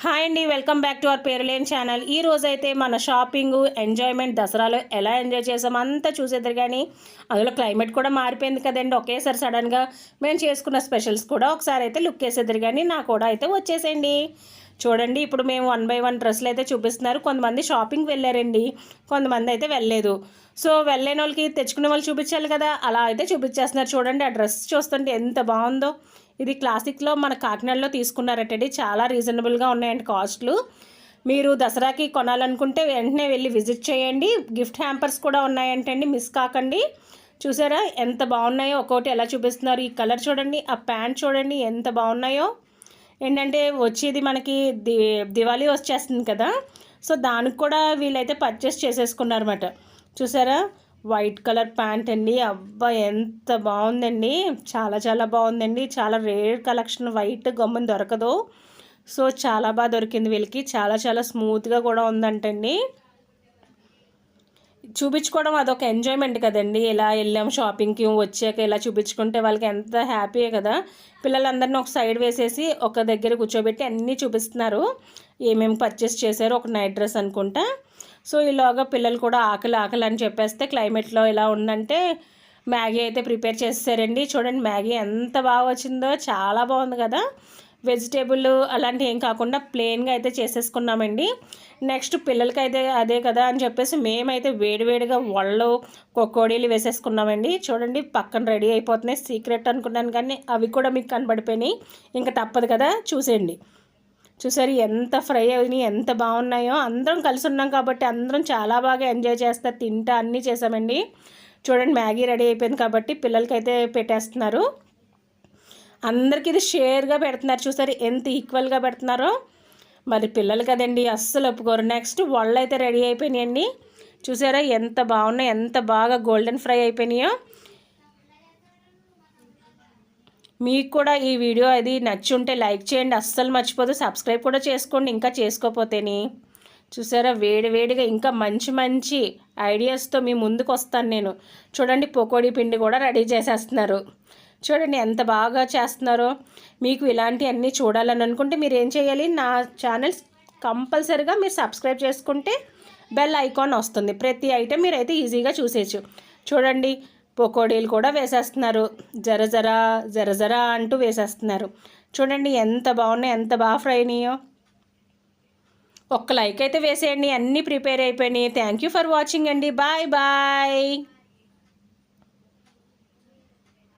Hi అండి, welcome back to our పేరులేని channel. ఈ రోజైతే మన షాపింగ్ ఎంజాయ్మెంట్ దసరాలో ఎలా ఎంజాయ్ చేసామో అంతా చూసేద్దరు. కానీ అందులో క్లైమేట్ కూడా మారిపోయింది కదండి. ఒకేసారి సడన్గా మేము చేసుకున్న స్పెషల్స్ కూడా ఒకసారి అయితే లుక్ వేసేద్దరు. కానీ నా కూడా అయితే వచ్చేసేయండి. చూడండి, ఇప్పుడు మేము 1 by 1 డ్రెస్సులు అయితే చూపిస్తున్నారు. కొంతమంది షాపింగ్ వెళ్ళారండి, కొంతమంది అయితే వెళ్ళలేదు. సో వెళ్ళలేని వాళ్ళకి తెచ్చుకునే వాళ్ళు చూపించాలి కదా, అలా అయితే చూపించేస్తున్నారు. చూడండి, ఆ డ్రెస్ చూస్తుంటే ఎంత బాగుందో. ఇది క్లాసిక్లో మన కాకినాడలో తీసుకున్నారటండి. చాలా రీజనబుల్గా ఉన్నాయండి కాస్ట్లు. మీరు దసరాకి కొనాలనుకుంటే వెంటనే వెళ్ళి విజిట్ చేయండి. గిఫ్ట్ హ్యాంపర్స్ కూడా ఉన్నాయంటండి, మిస్ కాకండి. చూసారా ఎంత బాగున్నాయో, ఒక్కొక్కటి ఎలా చూపిస్తున్నారు. ఈ కలర్ చూడండి, ఆ ప్యాంట్ చూడండి ఎంత బాగున్నాయో. ఏంటంటే వచ్చేది మనకి దివాళీ వచ్చేస్తుంది కదా, సో దానికి కూడా వీళ్ళైతే పర్చేస్ చేసేసుకున్నారన్నమాట. చూసారా, వైట్ కలర్ ప్యాంట్ అండి. అబ్బా ఎంత బాగుందండి, చాలా చాలా బాగుందండి. చాలా రేర్ కలెక్షన్, వైట్ గమ్మున దొరకదు. సో చాలా బాగా దొరికింది వీళ్ళకి. చాలా చాలా స్మూత్గా కూడా ఉందంటండి. చూపించుకోవడం అదొక ఎంజాయ్మెంట్ కదండి. ఇలా వెళ్ళాం షాపింగ్కి, వచ్చాక ఇలా చూపించుకుంటే వాళ్ళకి ఎంత హ్యాపీయే కదా. పిల్లలందరినీ ఒక సైడ్ వేసేసి ఒక దగ్గర కూర్చోబెట్టి అన్నీ చూపిస్తున్నారు, ఏమేమి పర్చేస్ చేశారు. ఒక నైట్ డ్రెస్ అనుకుంటా. సో ఈలోగా పిల్లలు కూడా ఆకలి ఆకలి అని చెప్పేస్తే క్లైమేట్లో ఇలా ఉందంటే మ్యాగీ అయితే ప్రిపేర్ చేస్తారండి. చూడండి మ్యాగీ ఎంత బాగా వచ్చిందో, చాలా బాగుంది కదా. వెజిటేబుల్ అలాంటివి ఏం కాకుండా ప్లెయిన్గా అయితే చేసేసుకున్నామండి. నెక్స్ట్ పిల్లలకైతే అదే కదా అని చెప్పేసి మేమైతే వేడివేడిగా వళ్ళు కొక్కోడీలు వేసేసుకున్నామండి. చూడండి పక్కన రెడీ అయిపోతున్నాయి. సీక్రెట్ అనుకున్నాను కానీ అవి కూడా మీకు కనబడిపోయినాయి. ఇంకా తప్పదు కదా, చూసేయండి. చూసారు ఎంత ఫ్రై అయినాయి, ఎంత బాగున్నాయో. అందరం కలిసి ఉన్నాం కాబట్టి అందరం చాలా బాగా ఎంజాయ్ చేస్తా తింటా అన్నీ చేసామండి. చూడండి మ్యాగీ రెడీ అయిపోయింది కాబట్టి పిల్లలకైతే పెట్టేస్తున్నారు. అందరికీ ఇది షేర్గా పెడుతున్నారు. చూసారు ఎంత ఈక్వల్గా పెడుతున్నారో. మరి పిల్లలు కదండి, అస్సలు ఒప్పుకోరు. నెక్స్ట్ వాళ్ళు అయితే రెడీ అయిపోయినాయండి. చూసారా ఎంత బాగున్నాయి, ఎంత బాగా గోల్డెన్ ఫ్రై అయిపోయినాయో. మీకు కూడా ఈ వీడియో అది నచ్చి ఉంటే లైక్ చేయండి, అస్సలు మర్చిపోదు. సబ్స్క్రైబ్ కూడా చేసుకోండి ఇంకా చేసుకోకపోతేని. చూసారా వేడివేడిగా ఇంకా మంచి మంచి ఐడియాస్తో మీ ముందుకు వస్తాను నేను. చూడండి పకోడీ పిండి కూడా రెడీ చేసేస్తున్నారు. చూడండి ఎంత బాగా చేస్తున్నారో. మీకు ఇలాంటి అన్నీ చూడాలని అనుకుంటే మీరు ఏం చేయాలి, నా ఛానల్ కంపల్సరీగా మీరు సబ్స్క్రైబ్ చేసుకుంటే బెల్ ఐకాన్ వస్తుంది. ప్రతి ఐటెం మీరైతే ఈజీగా చూసేయచ్చు. చూడండి పకోడీలు కూడా వేసేస్తున్నారు, జర జర జర జర అంటూ వేసేస్తున్నారు. చూడండి ఎంత బాగున్నాయి, ఎంత బాగా ఫ్రై అయినాయో. ఒక్క లైక్ అయితే వేసేయండి. అన్నీ ప్రిపేర్ అయిపోయినాయి. థ్యాంక్ యూ ఫర్ వాచింగ్ అండి. Bye bye.